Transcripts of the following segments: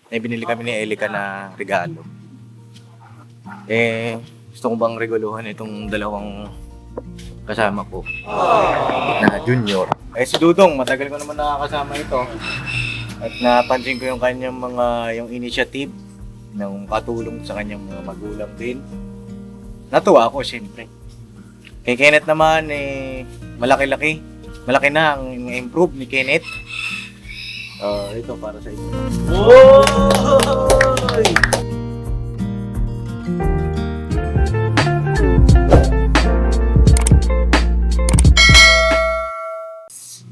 May binili kami ni Elika na regalo. Eh, gusto ko bang reguluhan itong dalawang kasama ko na junior. Eh, si Dudong, matagal ko naman nakakasama ito. At napansin ko yung kanyang yung initiative ng katulong sa kanyang mga magulang din. Natuwa ako, siyempre. Kay Kenneth naman, malaki-laki. Malaki na ang improve ni Kenneth. Ito para sa inyo. Oy!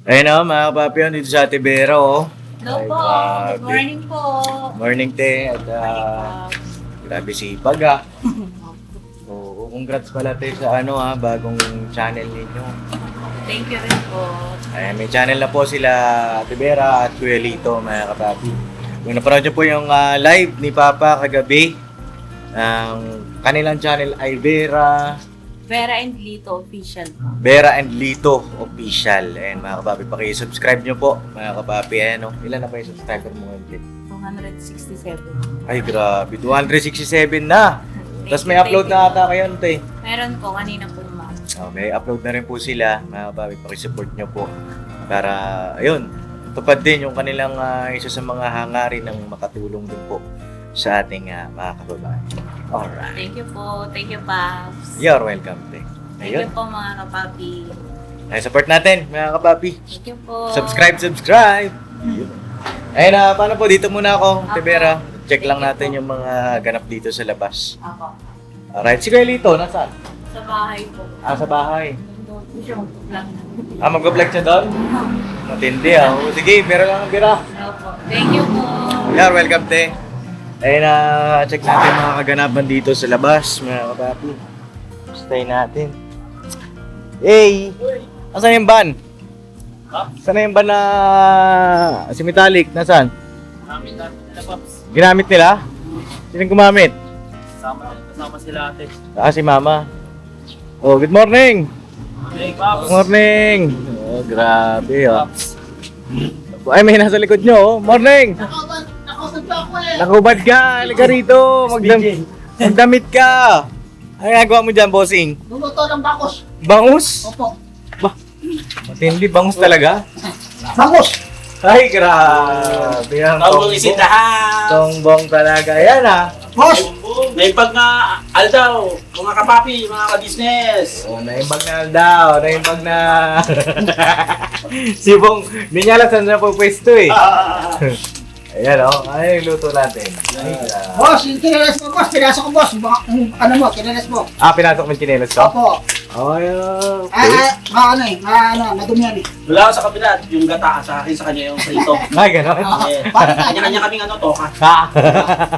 Ayun o, mga kapapiyon, dito sa Tibera, oh. Hello Ay, po. grabe. Good morning po. Morning, te. At grabe sipag, ah. Oo, congrats pala, te, sa bagong channel ninyo. Thank you rin po. Ayan, may channel na po sila Tibera at Kuya Lito, mga kapapi. Kung napanood nyo po yung live ni Papa kagabi, ang kanilang channel ay Vera and Lito official po. Vera and Lito Official. Ayan, mga kapapi, paki-subscribe nyo po, mga kapapi. Ayan, ilan na pa yung subscriber mo ngayon? 267. Ay, grabe. 267 na. Tapos may upload na ata kayo, te. Meron po, kanina po ma. May upload na rin po sila. Mga kapapi, pakisupport nyo po. Para, ayun, tupad din yung kanilang isa sa mga hangarin ng makatulong din po sa ating mga kababayan. Alright. Thank you po. Thank you, Paps. You're welcome, te. Thank you Ayun. po mga kapapi. Ay, support natin, mga kapapi. Thank you po. Subscribe! Ayun. Ayun na, paano po? Dito muna ako, Tibera. Check lang natin yung mga ganap dito sa labas. Ako. Alright, si Kuya Lito, nasaan? Sa bahay po. Sa bahay. Doon po siya mag-vlog. Mag-vlog siya doon? Matindi, O, sige, bira lang ang bira. Opo. Thank you po. You're welcome, te. Ayun na, check natin mga kaganapan dito sa labas, mga kapapi. Stay natin. Hey! Asan yung van? Saan yung van na si Metallic? Nasaan? Gamit natin nila, Paps. Ginamit nila? Sinong gumamit? Kasama sila ate. Si Mama. Oh, good morning! Hey, Paps. Good morning! Oh, grabe, Ay, may nasa likod nyo, Morning! Nakubad ka! Halika rito! Magdamit ka! Ano nagawa mo dyan, bossing? Luluto ng bakos. Bangus? Opo. Matindi, bangus talaga? Bakos! Ay, grabe. Ang Tawag isindahan. Tongbong talaga. Yan, Boss! May pag nga aldaw, mga kapapi, mga ka-business. Oh, naimbag na daw. Naimbag na. Si Bong, hindi niya alam saan na po pwesto eh. Ayan, Ay, luto natin. Ay, grabe. Boss, yung kinilas mo, boss. Pinasok ko, boss. Ano mo, kinilas mo. Pinasok mo yung chinelas ko? Opo. Ay, okay. Madumi yan eh. Wala ako sa kabila, yung gata sa akin, sa kanya yung prito. Ay, gano'n. Kanya-kanya kaming toka. Ha?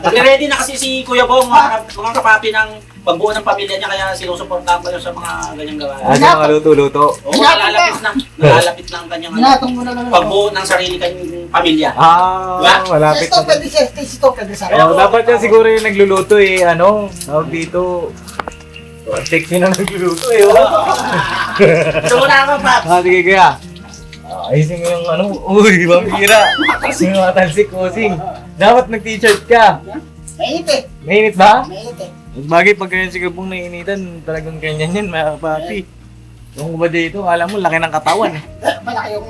Nagre-ready na kasi si Kuya Bong, mga kapapi ng pagbuo ng pamilya niya, kaya sinusuportahan ko yun sa mga ganyang gawain. Siya mga luto-luto. Oo, nalalapit na ang kanyang Binatong mo na lang. pagbuo ng sarili kanyang pamilya. Malapit Stop, na. pwede stop, pwede sa Dapat yan siguro yung nagluluto eh, tawag dito. Sexy na nagluluto eh, So, wala ka, Paps. Sige kaya. Ayusin mo yung uy, pambira. Yung mga talsik, kusing. Dapat nag-t-shirt ka. Mainit eh. Mainit ba? Mainit eh. Bagay pag ganyan si Gabong nainitan, talagang ganyan yan, mga papi. Yung ba dito, alam mo, laki ng katawan eh. Malaki yung...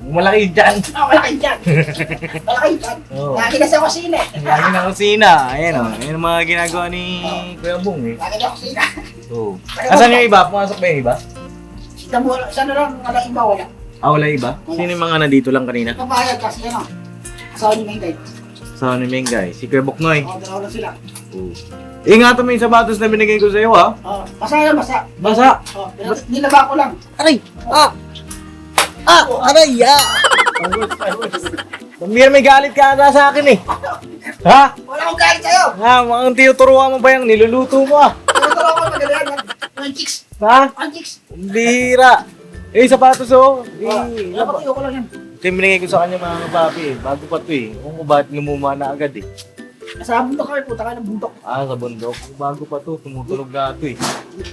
Malaki dyan. Malaki dyan. Malaki dyan. Oo. Laki na sa kusina eh. Laki ng kusina. Ayan Ayan ang mga ginagawa ni Kuya Bong eh. Laki na kusina. Oo. Asan yung iba? Pumasok ba yung iba? Isa na lang, wala iba, wala. Wala iba? Sino yung mga nandito lang kanina? Papayag kasi ano. Asawa ni Mengay. Sa ni Mengay, si Kuya Boknoy. Dalawa lang sila. Ingatan mo yung sapatos na binigay ko sa'yo ha. Basa yan, basa. Basa. Nilaba ko lang. Aray! Aray! Pamira may galit ka ata sa akin eh. Ha? Wala akong galit sa'yo. Mga tinuturuan mo ba yung niluluto mo ah? Tinuturo ko magaling yan. Ang chicks. Ha? Ang chicks. Bira. Sapatos oh. Dapat iyo ko lang yan. Ito yung binigay ko sa kanya mga kapapi eh. Bago pa to eh. Kung bakit lumuma na agad eh. Sa bundok kami, puta ka ng bundok. Sa bundok. Bago pa to. Tumutunog na ito eh.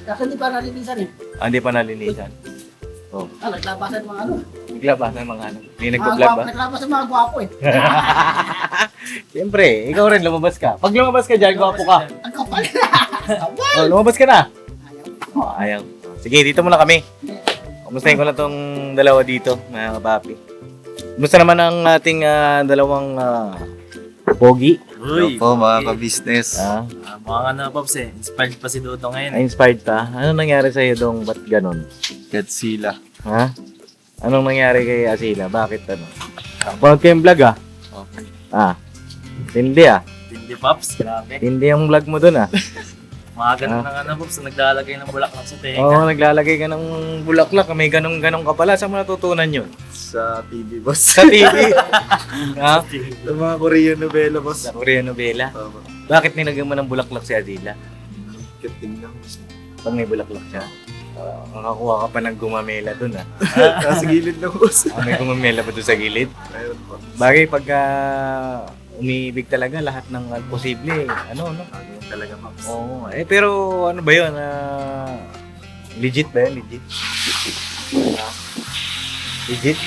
Kasi hindi pa nalinisan eh. Hindi pa nalinisan. Oh, Naglabasan mga ano. naglabasan mga ano. Hindi nagpa-vlog ba? Naglabasan mga gwapo eh. Siyempre, ikaw rin lumabas ka. Pag lumabas ka dyan, gwapo ka. Ang kapal. Oh, lumabas ka na. Oh, ayaw. Sige, dito muna kami. Kumustahin ko lang tong dalawa dito, mga kapapi. Kumusta naman ang ating dalawang pogi? Uy, Po mga ka-business. Ah, mga nga na, Pops eh. Inspired pa si Dodo ngayon. inspired ka? Ano nangyari sa'yo dong? Ba't ganon? Godzilla. Ha? Anong nangyari kay Asila? Bakit ano? Panood ko yung vlog ah. Okay. Ah. Hindi ah. Hindi, Pops. Grabe. Hindi yung vlog mo dun ah. Mga ganun na nga na, Pops. Naglalagay ng bulaklak sa tenga. Oo, naglalagay ka ng bulaklak. May ganong-ganong ka pala. Saan mo natutunan yun? Sa TV, boss. Sa TV. ha? Sa mga Korean novela, boss. Sa Korean novela. Tama. Bakit nilagyan mo ng bulaklak si Azila? Kiting lang. Pag may bulaklak siya. Makakuha ka pa ng gumamela dun ah. Nasa gilid lang, boss. May gumamela pa dun sa gilid. Ayun po. Bagay pagka umiibig talaga lahat ng posible. Ano? Ayun talaga, Pops. Oo. Pero ano ba yun? Legit ba yun? Legit? Legit?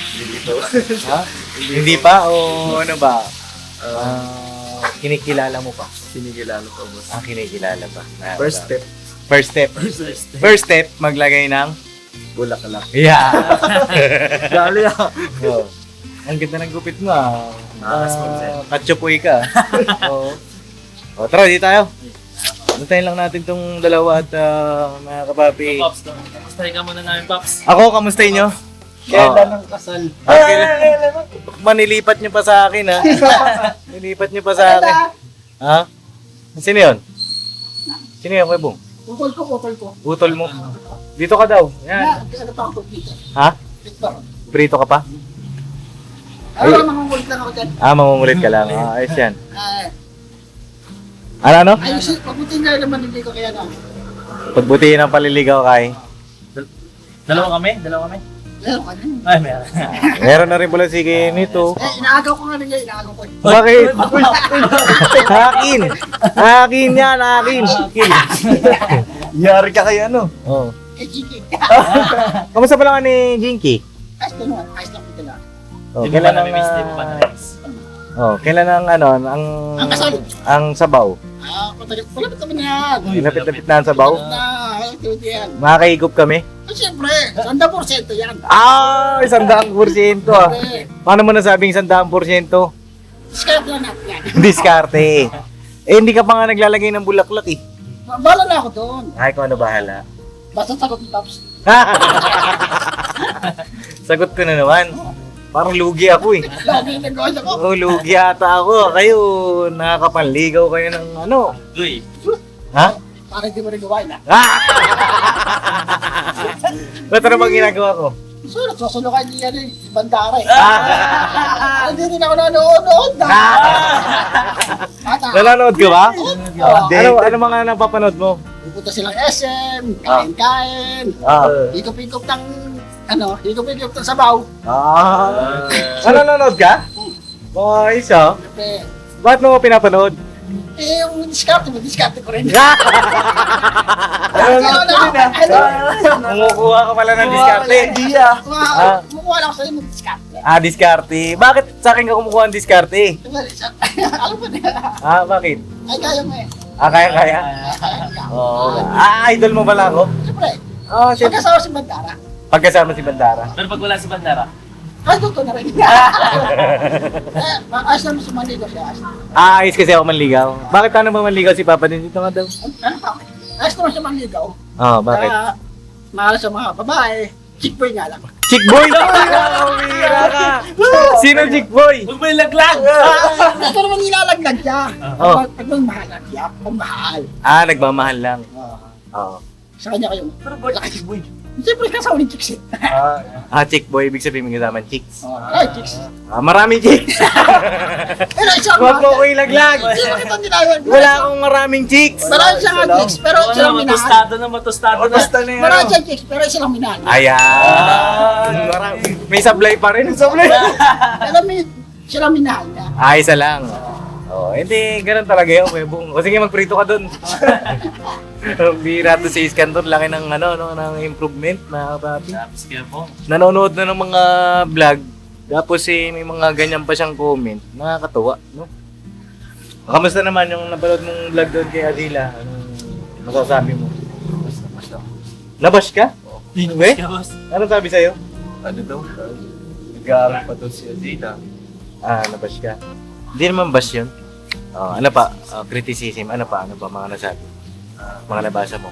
Ha? Hindi pa? O ano ba? Kinikilala mo pa? Sinikilala ko, boss. Kinikilala pa. First step, First step. First step, maglagay ng... bulaklak. Yeah! Dali ah. Oh. Ang ganda ng gupit mo ah. Nakakasponset. Katsupoy ka. Oo. O tara, di tayo. Natayin lang natin tong dalawa at mga kapapi. Pops, kamustahin ka muna namin, Pops. Ako, kamustahin nyo? Kailan ang kasal? Manilipat nyo pa sa akin ha. Nilipat nyo pa sa akin. Ha? Sino yun? Sino yun, Kuya Bong? Utol ko. Utol mo. Dito ka daw. Yan. Ano pa ako dito? Ha? Dito. Prito ka pa? Ano mangungulit lang ako dyan. Mamumulit ka lang. Ayos yan. Ay, Ano? ayusin. Pabuti nga naman hindi ko kaya na. Pagbutihin ang paliligaw kay. Dalawa kami? Meron ka na. Ay, meron. Meron na rin pala si nito. Inaagaw ko nga rin yan. Inaagaw ko. Bakit? Akin! Akin yan, akin! Yari ka kay ano? Oh. Chiki. Kamusta pala ka ni Jinky? Ayos na naman. Ayos lang ito lang. Oh, Di mo ba namimiss? Di mo ba namimiss? kailan ang Ang kasal. ang sabaw? Patagal. Palapit naman yan. Lapit-lapit na ang sabaw? Activity yan. Makakaigop kami? Siyempre, 100% yan. 100% ah. Eh, Paano mo nasabing 100%? discard lang natin yan. Diskarte. Hindi ka pa nga naglalagay ng bulaklak eh. Bala na ako doon. Ay, kung ano bahala. Basta sagot ni Pops. Sagot ko na naman. Parang lugi ako eh. Lagi nag-gawin ako. Oh, lugi ata ako. Kayo, nakakapanligaw kayo ng ano. Uy, Ha? Para hindi mo rin gawain ha. Ba't ano bang ginagawa ko? So, nagsasulukan niya yan eh. Bandara eh. Hindi rin ako nanonood na. Bata. Nanonood ka ba? Oo. Ano mga napapanood mo? Pupunta silang SM, kain-kain. Higop-higop ng, higop-higop ng sabaw. Nanonood ka? Oh, isa. Siyempre, Ba't mo pinapanood? yung diskarte ko rin. Kumukuha ka pala ng diskarte. Kumukuha lang ako sa'yo ng diskarte. Diskarte. Bakit sa akin ka kumukuha ng diskarte? Alam mo na. Bakit? Ay, kaya mo eh. Kaya? Oo. Idol mo pala ako? Siyempre, Siyempre. pagkasama si Bandara, Pagkasama si Bandara. pero pag wala si Bandara, ay, totoo na rin. Ayos naman si Manligo siya. Ayos kasi ako manligaw. Bakit paano ba manligaw si Papa din dito nga daw? Ano pa? Ayos naman siya Manligaw. Bakit? Kaya, mahal sa mga babae, chick boy nga lang. Chick boy! Umira ka! Sino chick boy? huwag mo yung laglag! Ito naman nilalaglag siya. Oh. Pag mahal lang siya, kung mahal. Nagmamahal lang. Oo. Sa kanya kayo. Pero boy, laki chick boy. Siyempre kasama ni chicks eh. Chick boy, ibig sabihin may kasama chicks. Ay, chicks. Maraming chicks! Pero isang Huwag mo ko ilaglag! Hindi mo kita nilawan. Wala akong maraming chicks! Marami siyang chicks, pero Oo isa lang na, minahal. matostado na. Basta na Marami siyang chicks, pero isa lang minahal. Ayan! May sablay pa rin. Sablay! Alam mo, siya lang minahal niya. Isa lang. Hindi, ganun talaga yun, Kuya Bong. O sige, magprito ka dun. Bira to si Iskandar, laki ng ng improvement mga kapapi. Tapos kaya po. Nanonood na ng mga vlog, tapos may mga ganyan pa siyang comment. Nakakatuwa, no? Kamusta naman yung napanood mong vlog doon kay Adila? Anong masasabi mo? Basta. Nabash ka? Kaya boss. Anong sabi sa'yo? Ano daw? Nag-aaral pa daw si Adina. Nabash ka. Hindi naman bash yun. Ano pa? Criticism. Ano pa mga nasabi? Mga nabasa mo.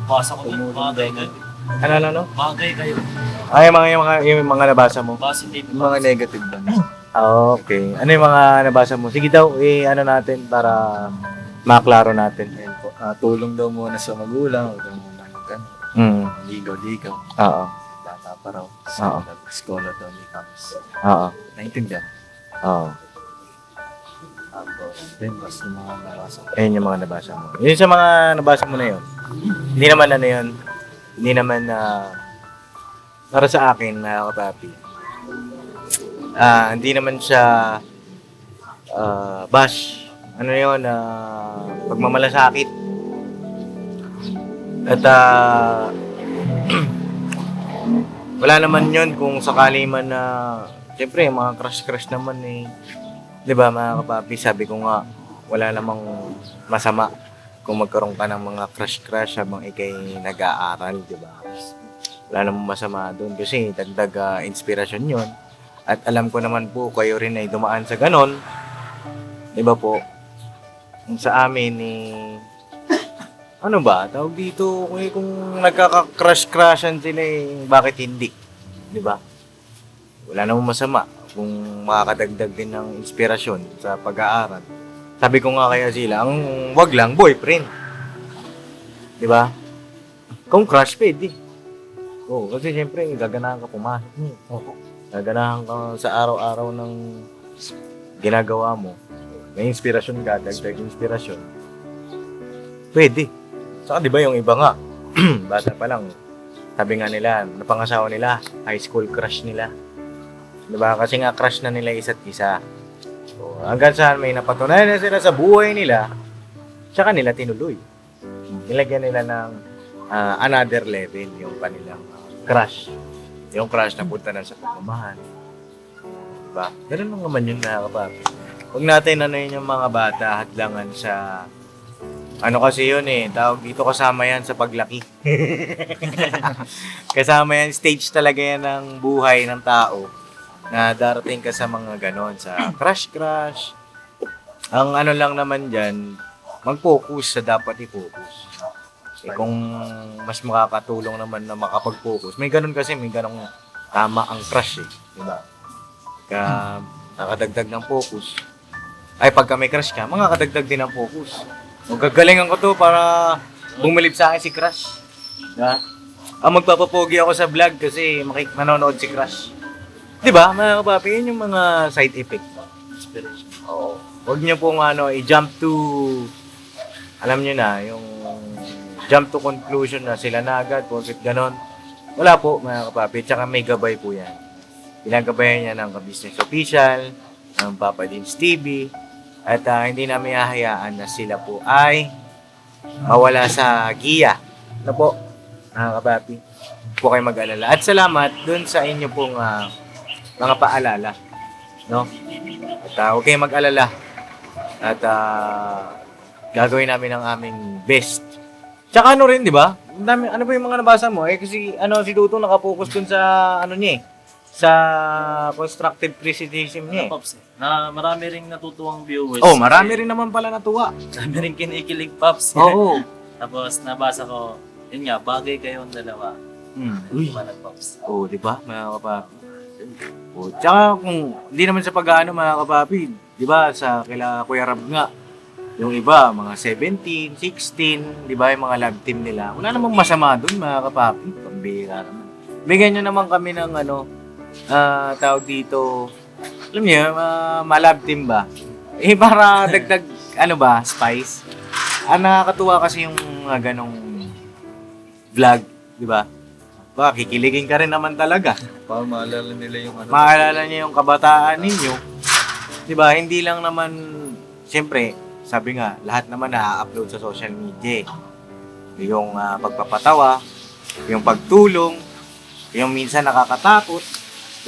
Basa ko din. Bagay kayo. Ano? Bagay kayo. Ay, yung mga nabasa mo. Positive. Yung mga negative lang. Okay. Ano yung mga nabasa mo? Sige daw, ano natin para maklaro natin. Ayun po. Tulong daw muna sa magulang. Huwag daw muna mag-ano. Ligaw-ligaw. Oo. Bata pa raw. Oo. Scholar daw ni Camus. Oo. Naintindihan. Oo. Tapos, then, mas yung mga nabasa ko. Ayun yung mga nabasa mo. Yun sa mga nabasa mo na yun. Hindi naman yun. Hindi naman para sa akin na kapapi. Hindi naman siya bash. Ano yun? Pagmamalasakit. At wala naman yun kung sakali man na siyempre mga crush naman eh. 'Di ba mga kapapi, sabi ko nga wala namang masama kung magkaroon ka ng mga crush habang ikay nag-aaral, 'di ba? Wala namang masama doon kasi dagdag inspirasyon 'yon. At alam ko naman po kayo rin ay dumaan sa ganon. 'Di ba po? Kung sa amin ano ba, tawag dito kung nagkaka-crush-crushan sila bakit hindi? 'Di ba? Wala namang masama kung makakadagdag din ng inspirasyon sa pag-aaral. Sabi ko nga kaya sila, ang wag lang boyfriend. 'Di ba? Kung crush pwede. Oo, kasi siyempre gaganahan ka pumasok. Gaganahan ka sa araw-araw ng ginagawa mo. May inspirasyon ka, dagdag inspirasyon. Pwede. Saka 'di ba yung iba nga, bata pa lang, sabi nga nila, napangasawa nila, high school crush nila. Diba? Kasi nga crush na nila isa't isa. So, hanggang saan may napatunayan na sila sa buhay nila, tsaka nila tinuloy. Nilagyan nila ng another level yung kanilang crush. Yung crush na punta na sa pagmamahal. Diba? Ganun lang naman yun mga kapapi. Huwag natin yun yung mga bata hadlangan sa kasi yun tawag dito kasama yan sa paglaki. Kasama yan, stage talaga yan ng buhay ng tao na darating ka sa mga ganon, sa crush. Ang lang naman dyan, mag-focus sa dapat i-focus. Kung mas makakatulong naman na makapag-focus, may ganun tama ang crush diba? Nakadagdag ng focus. Ay, pagka may crush ka, makakadagdag din ng focus. Magagalingan ko to para bumilib sa akin si crush. Diba? Magpapapogi ako sa vlog kasi manonood si crush. Diba, mga kapapi, yun yung mga side effect. Inspiration. Oo. Huwag nyo pong i-jump to, alam nyo na, yung jump to conclusion na sila na agad, porket ganon. Wala po, mga kapapi, tsaka may gabay po yan. Pinagabayan niya ng Ka-Business Official, ng Papa Dins TV, at hindi namin hahayaan na sila po ay mawala sa giya. Na po, mga kapapi, po kayo mag-alala. At salamat dun sa inyo pong mga paalala, no? At huwag kayong mag-alala. At gagawin namin ang aming best. Tsaka rin, di ba? Ano ba yung mga nabasa mo? Kasi si Dutong nakapokus dun sa sa constructive criticism niya. Pops, na marami ring natutuwang viewers. Marami rin naman pala natuwa. Marami rin kinikilig, Pops. Oo. Tapos nabasa ko, yun nga, bagay kayong dalawa. Uy. Pops. Di ba, mga kapapi? Tsaka kung hindi naman sa pag-aano mga kapapi, di ba, sa kila Kuya Rab nga, yung iba, mga 17, 16, di ba, yung mga love team nila. Wala namang masama dun, mga kapapi. Pambira naman. Bigyan nyo naman kami ng tawag dito, alam niyo, ma-love team ba? Para dagdag, spice. Nakakatuwa kasi yung ganong vlog, di ba? Kikiligin ka rin naman talaga. Para maalala nila yung Maalala niyo yung kabataan ninyo. 'Di ba? Hindi lang naman siyempre sabi nga, lahat naman na-upload sa social media. Yung pagpapatawa, yung pagtulong, yung minsan nakakatakot.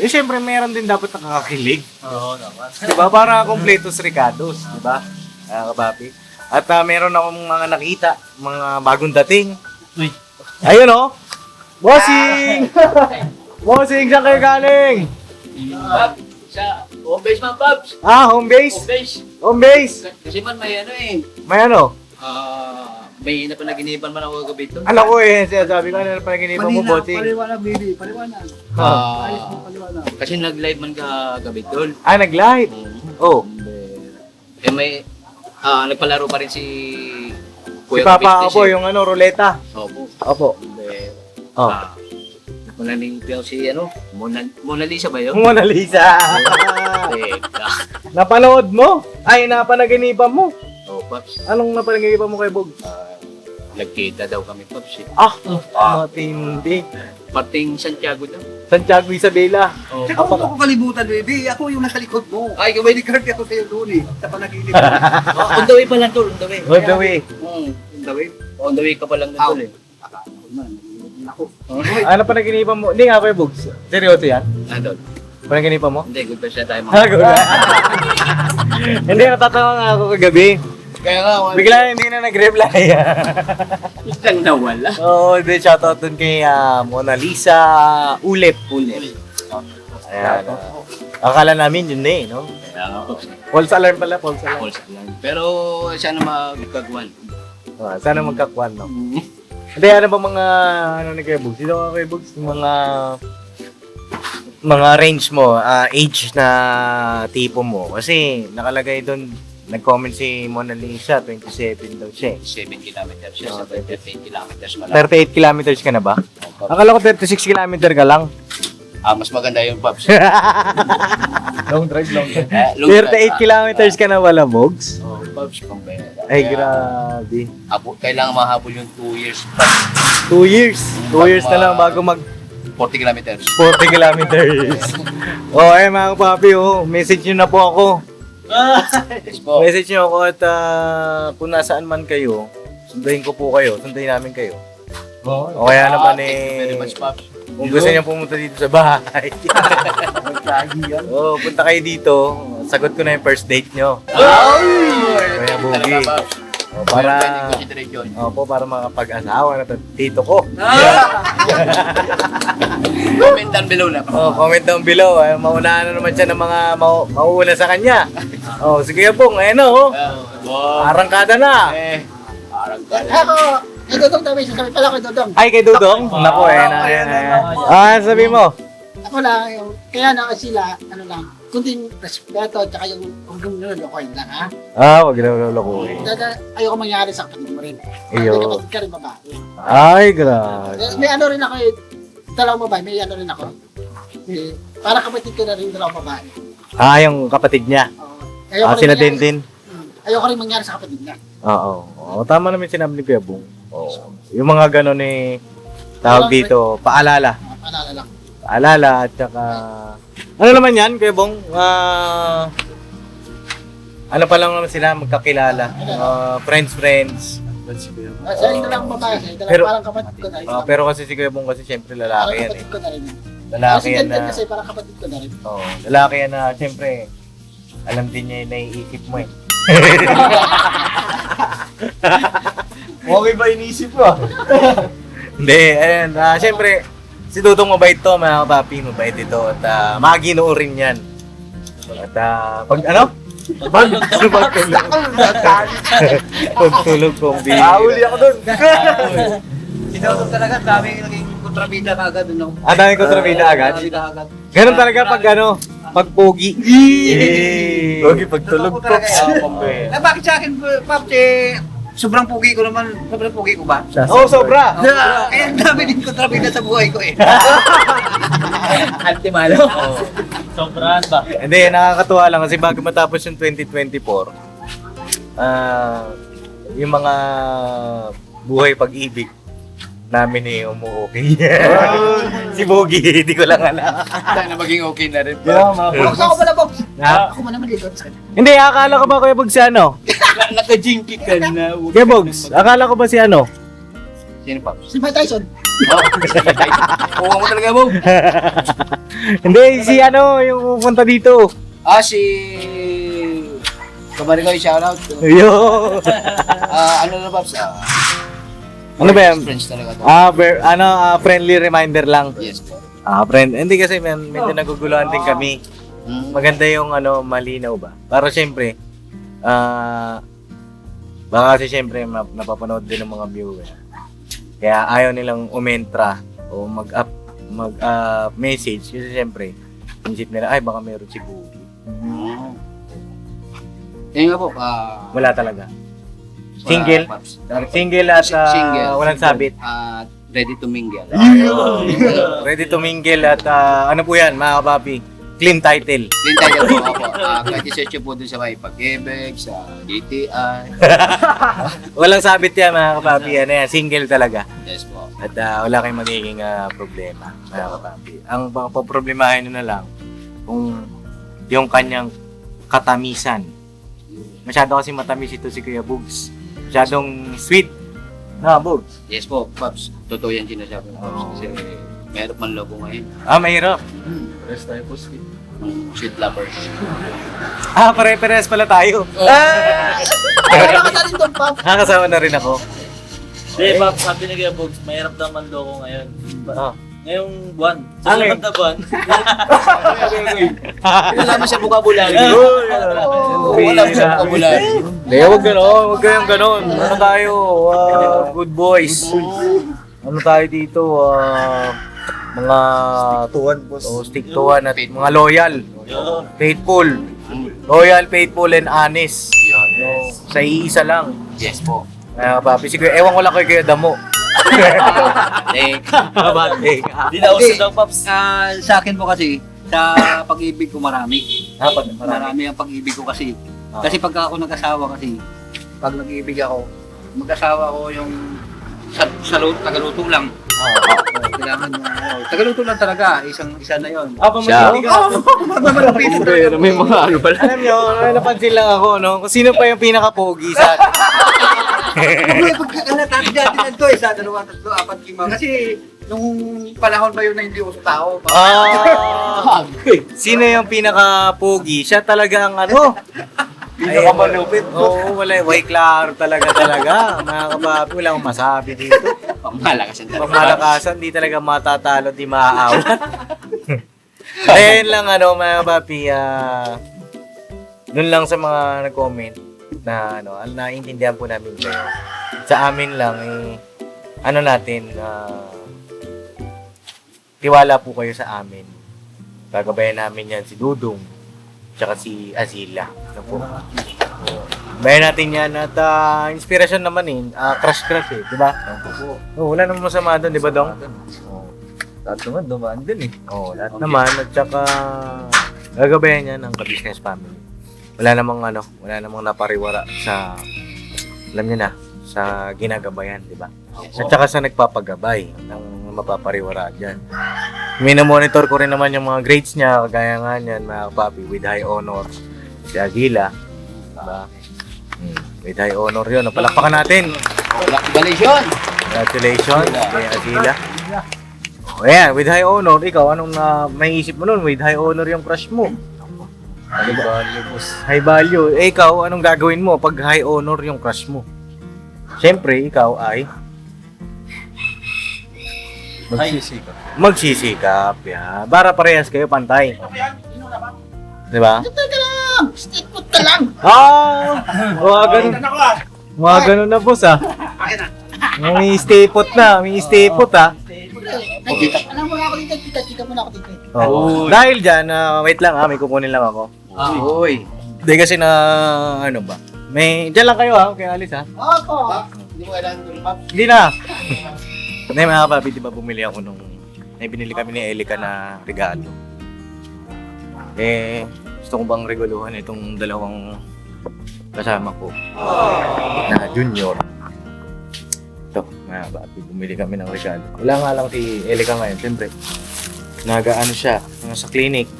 Eh, syempre, meron din dapat nakakakilig. Oo naman. Diba? Para completos Ricardos. Diba? Kapapi. At meron akong mga nakita, mga bagong dating. Uy. Ayun oh! Bossing! Bossing, saan kayo galing? Sa home base man, Pops. Home base? Home base. Home base? Kasi man may ano eh. May ano? May napanaginipan man ako kagabi ito. Alam ko eh, sabi ko ano panaginip mo, Bossing. Paliwanag, baby. Paliwanag. Ayos mo paliwanag. Kasi nag-live man kagabi doon. Nag-live? Oh. Eh may, nagpalaro pa rin si Si Papa Opo, yung ano, ruleta. Opo. Opo. Oh. Nagpalaning daw si ano, Mona Lisa ba yun? Mona Lisa. Teka. Napanood mo? Ay, napanaginipan mo. Oh, Pops. Anong napanaginipan mo kay Bog? Nagkita daw kami, Pops eh. Matindi. Pating Santiago daw. Santiago Isabela. Oh. Tsaka huwag ako kalimutan, baby. Ako yung nasa likod mo. Ay, may card ako sa'yo doon eh. Sa panaginip. On the way pa lang tol, on the way. On the way. On the way? On the way ka pa lang tol eh. Ako. Ano panaginipan mo? Hindi nga kay Bog. Seryoso yan? Tol. Panaginipan mo? Hindi, good best na tayo mga. Hago na. Hindi, natatawa nga ako kagabi. Kaya nga, Bigla hindi na nag-reply. biglang nawala. Oo, di shoutout dun kay Mona Lisa Ulep. Ayan. Akala namin yun na eh, no? Kaya nga, Pops. False alarm pala, false alarm. False lang. Pero sana magkagwan. Sana magkakwan, no? Hindi, ano ba mga, ano ni Kuya Bugs? Sino ka Kuya Bugs? Yung mga range mo, age na tipo mo. Kasi nakalagay doon, nag-comment si Mona Lisa, 27 daw siya. 7 kilometers siya sa 38 kilometers malaki. 38 kilometers ka na ba? Akala ko 36 kilometer ka lang. Mas maganda yung Pops. Long drive, long drive. 38 38 kilometers ka na wala, Bugs? Oh, Pops, pambera. Ay, grabe. Kailangan mahabol yung 2 years Pops. 2 years. 2 years na lang bago mag 40 kilometers. 40 kilometers. Mga papi, message nyo na po ako. Yes po. Message nyo ako at kung nasaan man kayo, sundayin ko po kayo, sundayin namin kayo. O kaya naman Thank you very much, Pops. kung gusto niyo pumunta dito sa bahay. Punta kayo dito, sagot ko na yung first date nyo. Kaya Bugi. Para para makapag-asawa na dito ko. Comment down below na. Comment down below. Maunahan na naman siya ng mga mauuna sa kanya. Sige po, ngayon arangkada na. Ako, kay Dodong tabi. Sasabi pala kay Dodong. Ay, kay Dudong? Naku, sabi mo? Ako lang, kaya na sila, ano lang, kunting respeto at saka yung huwag mong nilolokohin lang, ha? Wag na loko eh. Ayoko mangyari sa kapatid mo rin. Iyo. May kapatid ka rin babae. Ay, grabe. May ano rin ako, dalawang babae, may ano rin ako. Para kapatid ko na rin dalawang babae. Yung kapatid niya. Ayoko rin Sina mangyari- Dindin. Ayoko rin mangyari sa kapatid niya. Oo. Tama naman yung sinabi ni Kuya Bong. Yung mga ganon eh, tawag dito, paalala. Paalala lang. Paalala at saka... Ano naman yan, Kuya Bong? Ano pa lang naman sila, magkakilala. Friends. Sa ito lang babae, sa ito lang Pero- parang kapatid ko na rin. Pero kasi si Kuya Bong kasi siyempre lalaki Parang yan kapatid eh. ko na rin. Lalaki Kasi yan Dindin na... kasi parang kapatid ko na rin. Lalaki yan na siyempre, alam din niya yung naiisip mo eh. Okay ba inisip mo? Hindi, ayun. Siyempre, si Dudong mabait to, mga kapapi. Mabait ito. At maginoo rin yan. At pag ano? Pagtulog kong bihira. Uli ako dun. Sinautok talaga, dami naging kontrabida kagad. Daming kontrabida agad? Ganun talaga pag ano, pag pogi. Okay, pagtulog po. Bakit sa akin, Pops, sobrang pugi ko naman. Sobrang pugi ko ba? Sobra. Kaya ang dami din kontrabida sa buhay ko eh. Antimalo. Sobrahan ba? Hindi, nakakatuwa lang kasi bago matapos yung 2024, yung mga buhay pag-ibig namin eh umuokay. Si Bogi, hindi ko lang alam. Sana maging okay na rin. Box ako pala, box. Ha? Ako man naman dito. Hindi, akala ko ba Kuya Bug si ano? Naka-jinky ka na. Kaya Bogs, akala ko ba si ano? Sino, Pops? Si Mike Tyson. Oo mo talaga, Bob. Hindi, si ano, yung pupunta dito. Si... Kabari ko yung shoutout. Yo! Ano na, Pops? Ano ba yan? Friends talaga to. Friendly reminder lang. Yes, po. Friend. Hindi kasi medyo naguguluhan din kami. Maganda yung malinaw ba? Para syempre, baka kasi syempre napapanood din ng mga viewer. Kaya ayaw nilang umentra o message kasi syempre, isip nila, ay baka meron si Boogie. Yun nga po, Wala talaga. Single? Pops. Single at Single. walang sabit. Ready to mingle. Ready to mingle at ano po yan mga kapapi? Clean title. Clean tayo po ako. Kahit i-search po dun sa may pag-ibig, sa DTI. Walang sabit yan mga kapapi. Ano yan? Single talaga. Yes po. At wala kayong magiging problema mga kapapi. Ang problemahin nyo na lang kung yung kanyang katamisan. Masyado kasi matamis ito si Kuya Bugs. Masyadong sweet. Bugs. Yes po, Pops. Totoo yan sinasabi ko, Pops. Kasi meron man lobo ngayon. Mahirap. Pares tayo po, sweet. Sweet lovers. Pare-pares pala tayo. Wala ka na rin doon, Pop. Nakakasama na rin ako. Hindi, Pops, sabi ni Kuya Bogs, mahirap naman loko ngayon. Ngayong buwan. Sa Ngayon? sunod na buwan. Wala mo siya vocabulary. Wala mo siya vocabulary. Hindi, huwag gano'n. Huwag kayong gano'n. Ano tayo? Good boys. Ano tayo dito? Mga stick to one at mga loyal. Faithful. Loyal, faithful, and honest. Sa iisa lang. Yes po. Papi, sige, ewan ko lang kay Kuya Damo. Di na uso daw, Pops. Sa akin po kasi, sa pag-ibig ko marami. Marami ang pag-ibig ko kasi. Kasi pagka ako nag-asawa kasi, pag nag-ibig ako, mag-asawa ko yung tagaluto lang. Kailangan mo, tagaluto lang talaga, isa na yon. Pamagiging may mga ano pala. Alam nyo, napansin lang ako, no? Kung sino pa yung pinaka-pogi sa atin. May pagkakalatan dati na ito, 1, 2, 3, 4, 5. Kasi nung panahon ba yun na hindi uso tao? Sino yung pinaka-pogi? Siya talaga ang ano? Pinakamalupit. Oo, way klaro talaga. Mga kapapi, wala akong masabi dito. Pangmalakasan talaga. Pagmalakasan, di talaga matatalo, di maaawat. Ayun lang mga kapapi, dun lang sa mga nag-comment na naiintindihan po namin kayo. Sa amin lang, tiwala po kayo sa amin. Gagabayan namin yan si Dudong, tsaka si Azila. Ano po? Bayan natin yan at inspirasyon naman crush di ba? Wala namang masama doon, di ba Dong? Lahat naman, dumaan din eh. Lahat naman at saka gagabayan yan ng ka-business family. Wala namang napariwara sa, alam niyo na, sa ginagabayan, di ba? At saka sa nagpapagabay ng mapapariwara dyan. Minomonitor ko rin naman yung mga grades niya, kagaya nga niyan, mga kapapi, with high honor. Si Agila, diba? With high honor yun. Palakpakan natin. Congratulations kay Agila. Ayan, with high honor, ikaw, anong may isip mo nun? With high honor yung crush mo. High value, boss. High value. Ikaw, anong gagawin mo pag high honor yung crush mo? Siyempre, ikaw ay magsisikap. Yeah. Para parehas kayo, pantay. Diba? Teka lang! Stay put ka lang! Mga ganun na, boss, May stay put na. Alam mo na ako dito, kita mo na ako dito. Dahil dyan, wait lang may kukunin lang ako. Hindi kasi dyan lang kayo kaya alis Opo! Hindi mo kailangan doon, Pop. Hindi na. Hindi mga papi, di ba bumili ako binili kami ni Elika na regalo. Gusto ko bang reguluhan itong dalawang kasama ko na junior. Ito, mga papi, bumili kami ng regalo. Wala nga lang si Elika ngayon, siyempre. Siya, sa clinic.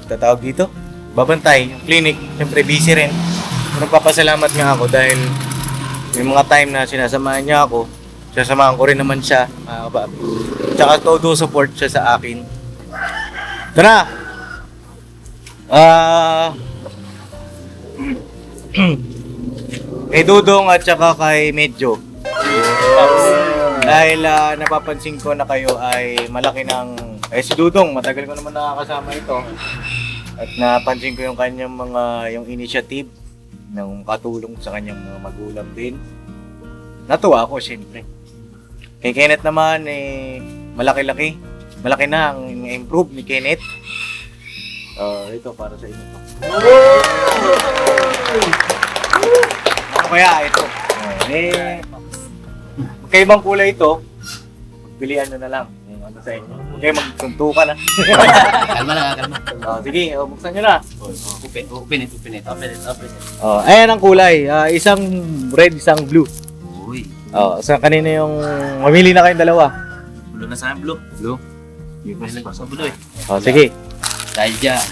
Tatawag dito, babantay yung clinic. Siyempre busy rin. nagpapasalamat nga ako dahil may mga time na sinasamahan niya ako. Sasamahan ko rin naman siya, mga kapapi. Tsaka todo support siya sa akin. Ito na! Kay Dudong at saka kay Medyo. Dahil napapansin ko na kayo ay malaki ng... si Dudong, matagal ko naman nakakasama ito. At napansin ko yung kanyang yung initiative ng katulong sa kanyang mga magulang din. Natuwa ako, siyempre. Kay Kenneth naman, malaki-laki. Malaki na ang improve ni Kenneth. Ito, para sa inyo to. Ano kaya ito? Magkaibang kulay ito. Pilihan nyo na lang. Ano sa inyo? Huwag kayo magsuntukan ha. Kalma lang, kalma. Sige, buksan nyo na. Open it. Ayan ang kulay. Isang red, isang blue. Uy. Sa kanina yung mamili na kayong dalawa. Blue na sa akin, blue. Blue. Yung ko sa blue eh. Sige. Dahil dyan.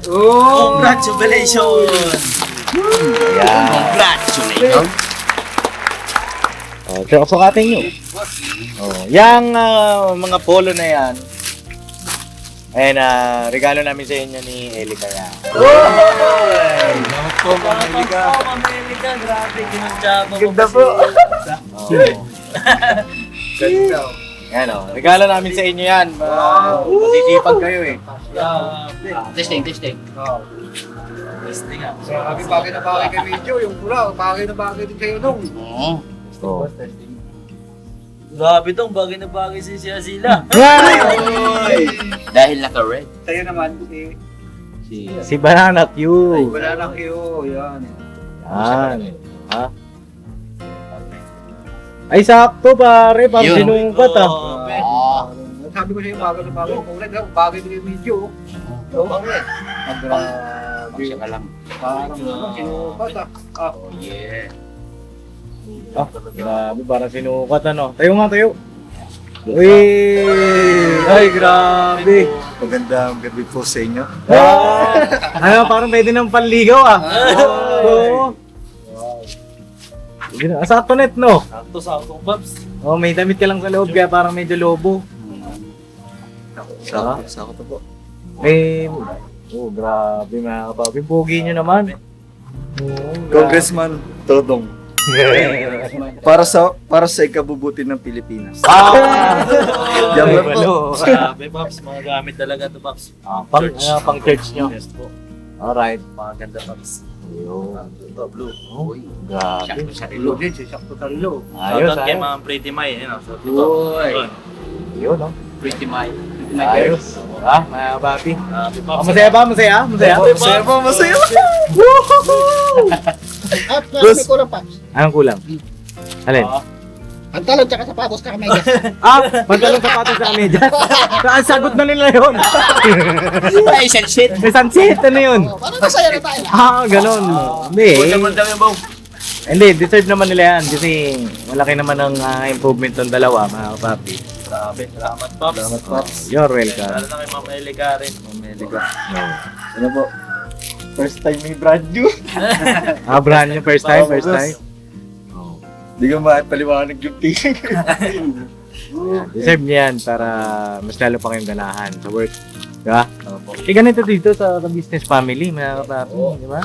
Congratulations! Ayan. Congratulations! Sukatin nyo. Yang mga polo na yan, ayan, regalo namin sa inyo ni Eli kaya. Salamat po, Mamelika. Grabe, ginagtsaba mo. Ganda po. Ganda. Yan regalo namin sa inyo yan. Masisipag kayo eh. Testing. Testing nga. Bagay na bagay kay Medyo, yung pula, bagay na bagay din kayo nung. Oo. Grabe tong bagay na bagay si Sila. Dahil naka-red. Sa'yo naman, Si Banana Q. wala na kayo, yan. Yan. Ha? Ay, sakto pare. Pang Yun. sinungkat Sabi ko sa'yo, bagay na bagay kung ulit, bagay din yung Medyo. Grabe. Pasya ka lang. Parang sinukat Oh yeah. Grabe, parang sinukat Tayo nga, tayo. Uy! Ay, grabe. Magandang gabi po sa inyo. Parang pwede ng panligaw Oo. Sakto net, no? Sakto, Babs. May damit ka lang sa loob, kaya parang medyo lobo. Sakto po. Grabe mga kapapi. Pogi nyo naman. Congressman Todong. Para sa ikabubuti ng Pilipinas. Yan lang po. Grabe, Babs. Mga gamit talaga to, Babs. Pang church nyo. Yes po. Alright. Mga ganda, Babs. Ito, blue. Grabe. Sarilo din, sakto sarilo. Ayos, Shoutout kay ayos. mga Pretty May. So, Uy. Yun, no? Pretty my. Ayos. Mga kapapi. Babs. Masaya ba? Masaya? Masaya. At may kulang pa. Anong kulang? Alin? Pantalon tsaka sapatos tsaka medyas. Pantalong sapatos sa media. Saan sagot na nila yun? Ay, shit. May sunset, ano yun? Parang masaya na tayo. Ganun. Hindi. Naman daw yung bong. Hindi, deserve naman nila yan kasi malaki naman ang improvement ng dalawa, mga kapapi. Grabe, salamat, Pops. Salamat, Pops. You're welcome. Lalo na kay Ma'am Elika rin. Ano po? First time may brand new. Brand new, first time. Hindi ka maipaliwanag yung tingin. Deserve niya yan para mas lalo pa kayong ganahan sa work. Diba? Ganito dito sa business family, mga kapapi. Diba?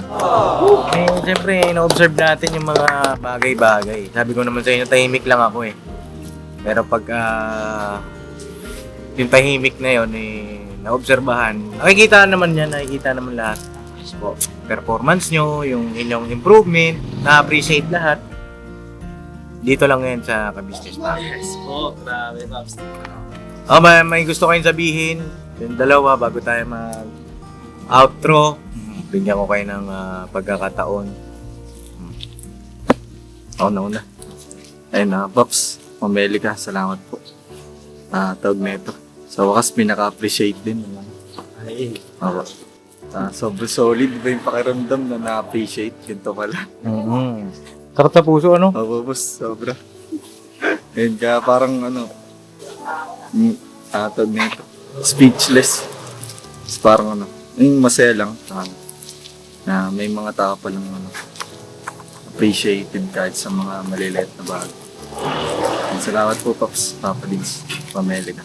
Siyempre, ino-observe natin yung mga bagay-bagay. Sabi ko naman sa inyo, tahimik lang ako eh. Pero pag yung tahimik na yun, naobserbahan, nakikita naman lahat. Performance nyo, yung inyong improvement, na-appreciate lahat. Dito lang yan sa ka-business family. Yes po, grabe, Pops. May gusto kayong sabihin, yung dalawa bago tayo mag-outro. Bigyan ko kayo ng pagkakataon. Una. Ayun na, Pops. Mamelika, salamat po. Tawag na ito. Sa wakas, pinaka-appreciate din. Ay, Sobrang solid ba yung pakiramdam na na-appreciate? Ganito pala. Sarap sa puso, ano? Opo, boss. Sobra. Ayun, kaya parang tawag na ito. Speechless. Parang yung masaya lang. Na may mga tao palang appreciated kahit sa mga maliliit na bagay. And salamat po, Pops, Papa Dins, Pamelica.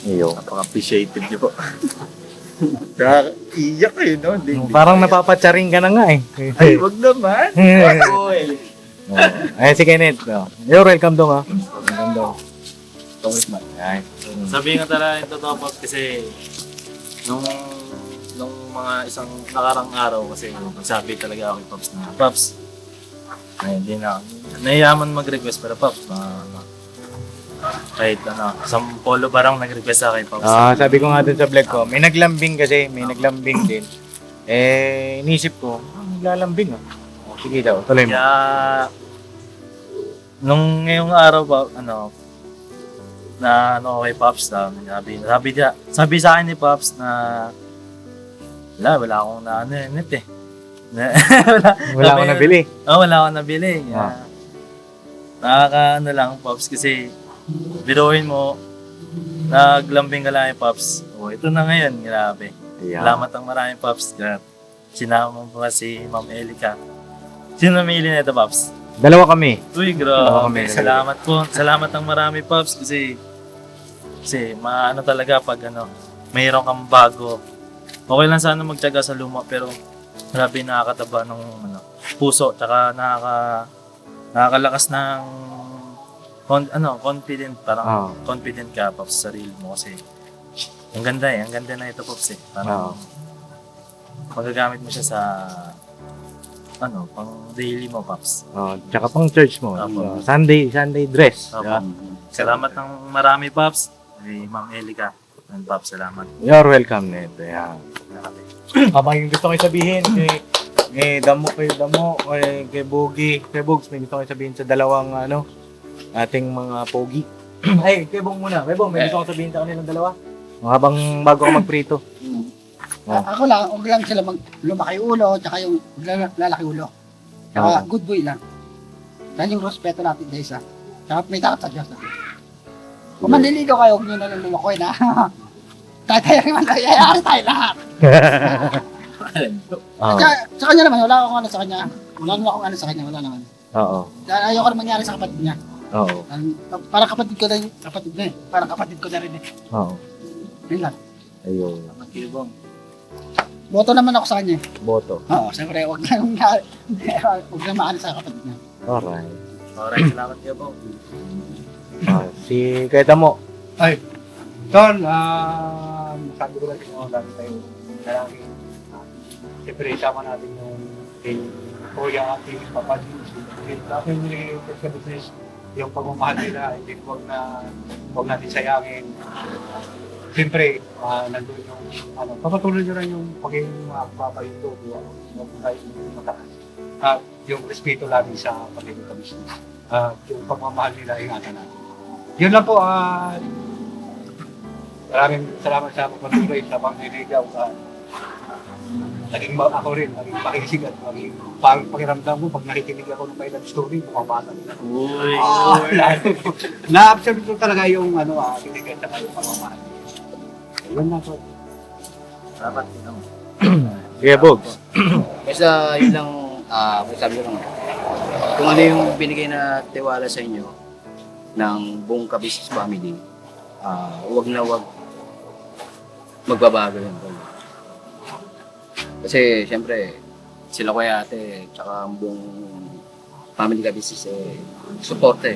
Iyo. Napaka-appreciative niyo po. Iyak kayo, no? Parang napapatsaring ka na nga eh. Ay, wag naman. Ayan si Kenneth. You're welcome dong ha. Welcome dong. Congressman. Ayan. Sabihin nga talaga yung totoo, Pops, kasi nung mga isang nakarang araw kasi nagsabi talaga ako kay Pops na, Pops, ay, hindi na, nahiyaman mag-request pero Pops, kahit isang polo barang nag-request sa akin, Pops. Sabi ko nga dun sa vlog ko, may naglambing kasi, may naglambing din. Inisip ko, naglalambing ah. Sige daw, tuloy mo. Kaya, nung ngayong araw pa, kay Pops, sabi sa akin ni Pops na, wala akong net eh. Wala akong nabili. Wala akong nabili. Nakaka lang, Pops, kasi biruin mo, naglambing ka lang yung Pops. Ito na ngayon, grabe. Yeah. Salamat ang maraming, Pops. Sinama mo pa si Ma'am Elica. Sino namili na ito, Pops? Dalawa kami. Uy, Dalawa grabe. kami. Salamat po. Salamat ang marami, Pops, kasi maano talaga pag mayroon kang bago. Okay lang sana magtiyaga sa luma, pero grabe nakakataba ng puso, tsaka nakakalakas ng confident, parang confident ka, Pops, sa sarili mo kasi ang ganda na ito, Pops eh. Parang magagamit mo siya sa pang daily mo, Pops. Tsaka pang church mo. Apo. Sunday dress. Apo. Diba? Salamat ng marami, Pops. Kay Ma'am Elica. And Pops, salamat. You're welcome, Ned. Yeah. Yung gusto ko sabihin kay Damo, kay Bogie, kay Bogs, may gusto ko sabihin sa dalawang ating mga pogi. Ay, kay Bong muna. Kay Bong, may gusto ko sabihin sa kanilang dalawa. Habang bago ako magprito. Ako lang, huwag lang sila lumaki ulo, tsaka yung lalaki ulo. Tsaka good boy lang. Yan yung respeto natin sa isa. Tsaka may takot sa Diyos natin. Kung manliligaw kayo, huwag nyo na lang lumakoy na. Tatayang mangyayari tayo lahat. Sa kanya naman, wala akong ano sa kanya. Wala naman. Oo. Ayoko na mangyari sa kapatid niya. Oo. Parang kapatid ko na yung kapatid na eh. Parang kapatid ko na rin eh. Oo. Yun lang. Ayun. Salamat kayo, Bong. Boto naman ako sa kanya. Boto. Oo, siyempre, huwag na maano sa kapatid niya. Alright. Alright, salamat kayo, Bong. Si kay Damo. Ay, Ton, sabi ko lang sa'yo, dami tayong lalaki. Siyempre, isama natin yung kay Kuya at kay Papa Dins. Dati yung nilagay sa business, yung pagmamahal nila, hindi huwag natin sayangin. Siyempre, nandun yung, papatuloy nyo rin yung pagiging papahinto, huwag tayo matakas. At yung respeto lagi sa pagiging business. Yung pagmamahal nila, ingatan natin. Yun lang po, maraming salamat sa pagpatuloy sa pagliligaw. Naging ako rin, naging pakisig at naging pakiramdam ko pag nakikinig ako ng may story, bumabata nila. Uy! Na-observe ko talaga yung kinig at saka yung pagmamahal. Yun lang po. Salamat kayo. Sige, Bogs. Basta yun lang, sabi ko lang, kung ano yung binigay na tiwala sa inyo ng buong Ka-Business family, huwag na huwag magbabago yun. Kasi siyempre, sila kuya ate, tsaka ang buong family Ka-Business suporta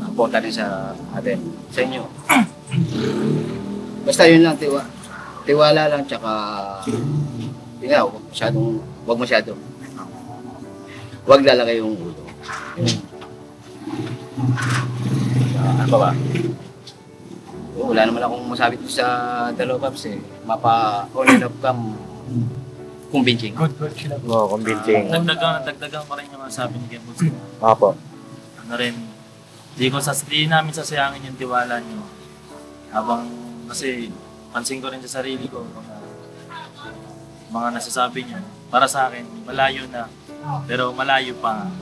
Suporta rin sa atin, sa inyo. Basta yun lang, tiwala lang, tsaka huwag masyado. Huwag lalaki yung ulo. Ano ba? Wala naman akong masabi sa dalawa, Paps Mapa-all up cam convincing. Good sila. Oo, convincing. Dagdagan ko rin yung sabi ni Kim Boots. Apo. Di namin sasayangin yung tiwala niyo. Kasi pansin ko rin sa sarili ko, mga nasasabi niyo, para sa akin, malayo na. Pero malayo pa.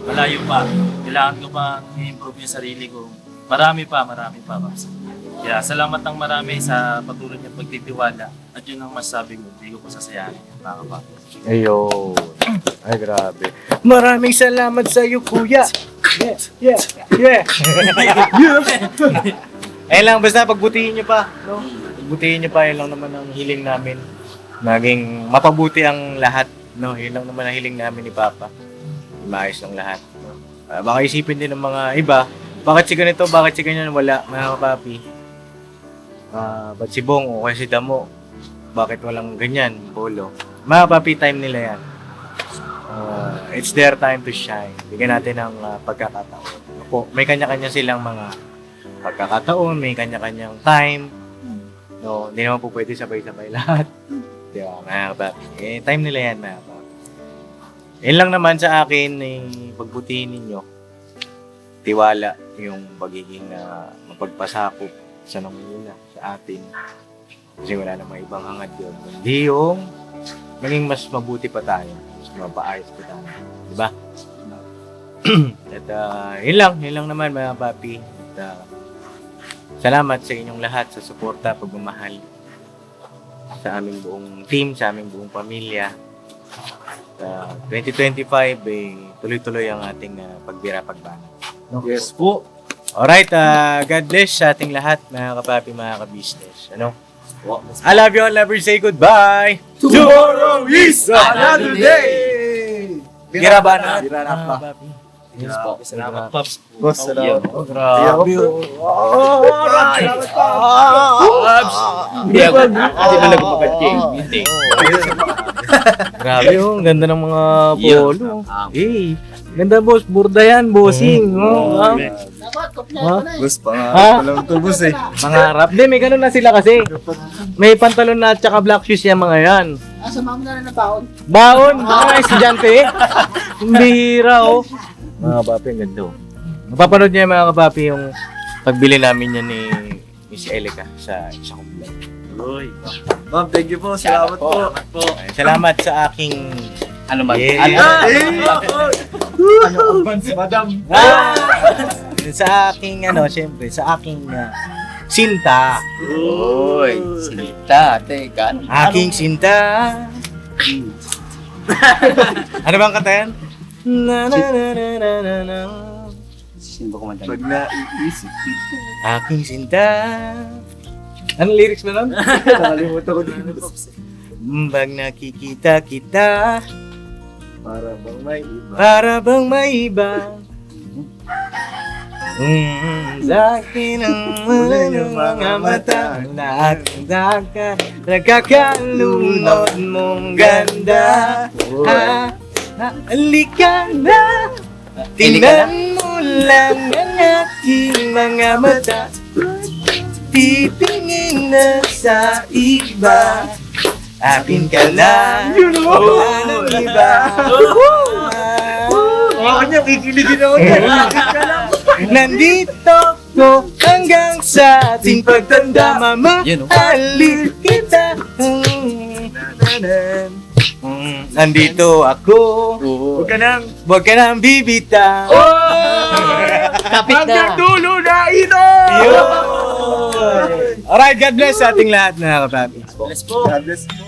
Kailangan ko pa i-improve yung sarili ko. Marami pa, Paps. Kaya salamat ng marami sa patuloy niyong pagtitiwala. At yun ang masasabi ko, hindi ko pasasayahin yung mga kapatid. Ayun. Ay, grabe. Maraming salamat sa iyo, kuya. Yeah. Ayun lang, basta pagbutihin niyo pa. No? Pagbutihin niyo pa, yun lang naman ang hiling namin. Maging mapabuti ang lahat. No? Yun lang naman ang hiling namin ni Papa. Maayos ang lahat. No? Baka isipin din ng mga iba, bakit si ganito, bakit si ganyan, wala, mga kapapi. Ba't si Bong o kaya si Damo, bakit walang ganyan, Polo. Mga kapapi, time nila yan. It's their time to shine. Bigyan natin ng pagkakataon. Opo, may kanya-kanya silang mga pagkakataon, may kanya-kanyang time. No, hindi naman po pwede sabay-sabay lahat. Di ba, mga kapapi? Time nila yan, mga kapapi. Yan lang naman sa akin, pagbutihin ninyo. Tiwala yung pagiging mapagpasakop sa nangunguna sa atin. Kasi wala namang ibang hangad yun. Hindi yung maging mas mabuti pa tayo. Mas mapaayos pa tayo. Diba? At yun lang naman mga papi. At salamat sa inyong lahat sa suporta, pagmamahal sa aming buong team, sa aming buong pamilya. 2025, tuloy-tuloy ang ating pagbira-pagbana. No? Yes po. Alright, God bless sa ating lahat, mga kapapi, mga ka-business. Ano? I love you all, never say goodbye. Tomorrow is another day! Birabana. Birabana. Kapapi. Yes po. Salamat, Pops. Boss, salamat. Grabe. Hindi ba nagpapag-game? Hindi. Grabe ang ganda ng mga polo. Ganda boss, burda yan, bossing. Dapat, kopya ko na eh. Boss, Ha? pangalan to boss eh. Mga rap. Di, may ganun na sila kasi. May pantalon na at saka black shoes yung mga yan. Samahan mo na rin na baon. Baon, mga estudyante. Hindi hira, oh. Mga kapapi, ang ganda, oh. Mapapanood niya mga kapapi yung pagbili namin yan ni Miss Elica sa isa kong vlog. Uy. Ma'am, thank you po. Salamat po. Salamat sa aking... Ano man? Advance, madam. Sa aking, syempre, sa aking sinta. Uy, sinita, teka. Aking sinta. Ano bang kanta yan? Na na na na na na na. Sino ba kumanta? Pag naiisip dito. Aking sinta. Anong lyrics ba nun? Nakalimutan ko din. Pag nakikita kita, Para bang may iba. para bang may iba. Sa akin ang mga mata, nakakita ka, nagkakalunod mong ganda. Halika na, tingnan mo lang ang aking mga mata. Titingin na sa iba, akin ka na, wala nang iba. Kanya, kikiligin ako dyan. Nandito ko hanggang sa ating pagtanda, mamahalin kita. Nandito ako, huwag ka nang bibitaw. Kapit na! dulo na ito! Alright, God bless sa ating lahat na kapapi. Bless po. God bless po.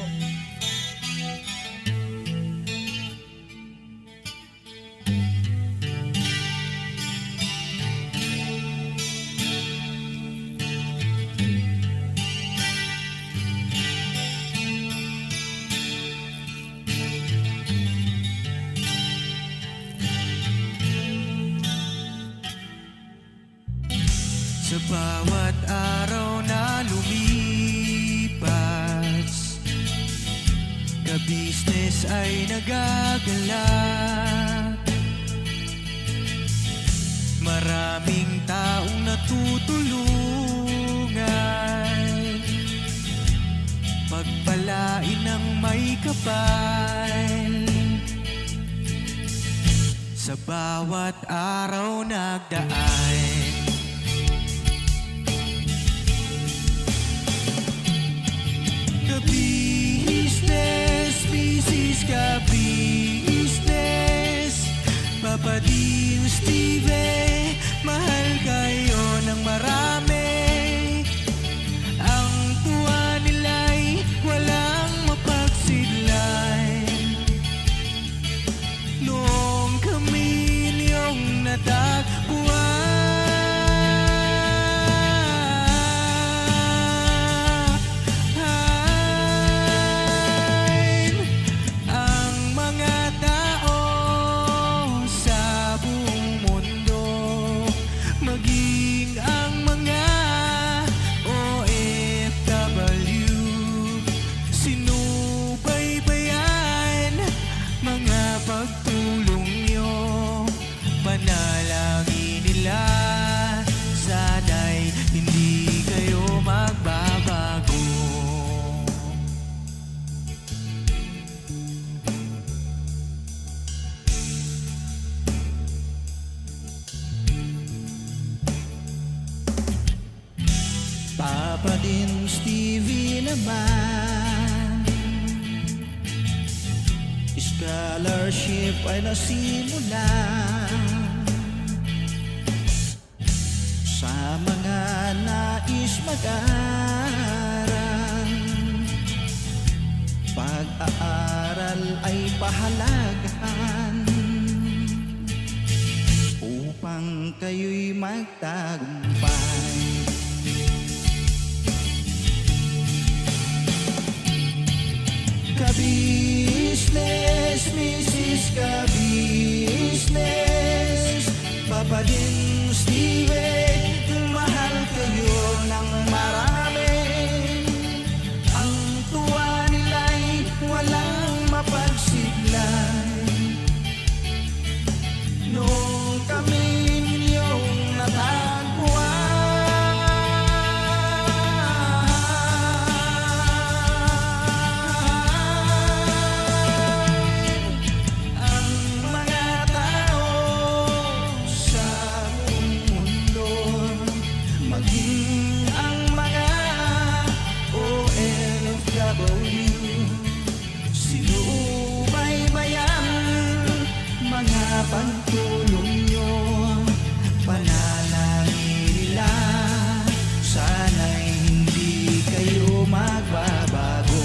Sa bawat araw na lumipas, ka-business ay nagagalak. Maraming taong natutulungan, pagpalain ng may kapal. Sa bawat araw nagdaan, ka-business, business ka-business, Papa Dio, Steve, mahal kayo ng marami. natagpuan. Ang mga tao sa buong mundo, maging ang mga OFW, sinubaybayan mga pagtulong nyo, panalangin nila, sana'y hindi kayo magbabago. Papa Dins TV naman, scholarship ay nasimulan sa mga nais mag-aral. Pag-aaral ay pahalagahan upang kayo'y magtagumpay. Ka-business, Mrs. Ka-business, Papa Dins TV, mahal kayo ng marami. Ang tuwa nila'y walang mapagsiglay. Nung kami ninyong natagpuan, pagtulong nyo, panalangin nila, sana'y hindi kayo magbabago.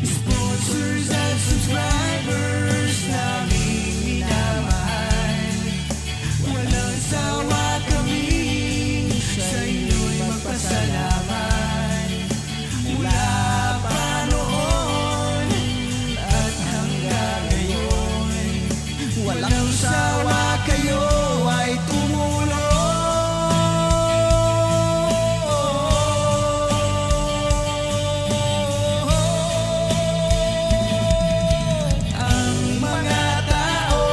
Sponsors at subscribers naming minamahal, walang sawa kami sa inyo'y magpasalamat. Mula pa noon at hanggang ngayon, walang sawa kayo ay tumulong. Ang mga tao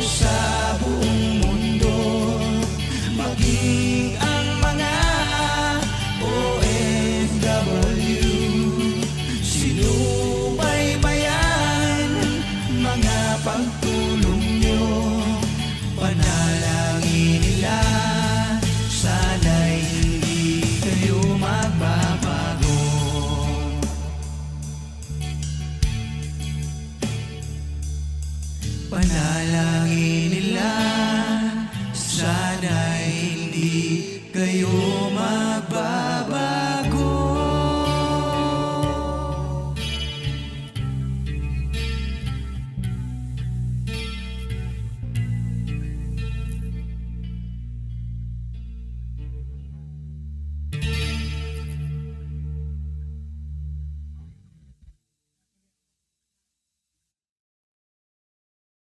sa buong mundo, maging ang mga OFW, sinubaybayan mga pagtulong nyo, panalangin nila, sana'y hindi kayo magbabago. Panalangin nila, sana'y hindi kayo magbabago.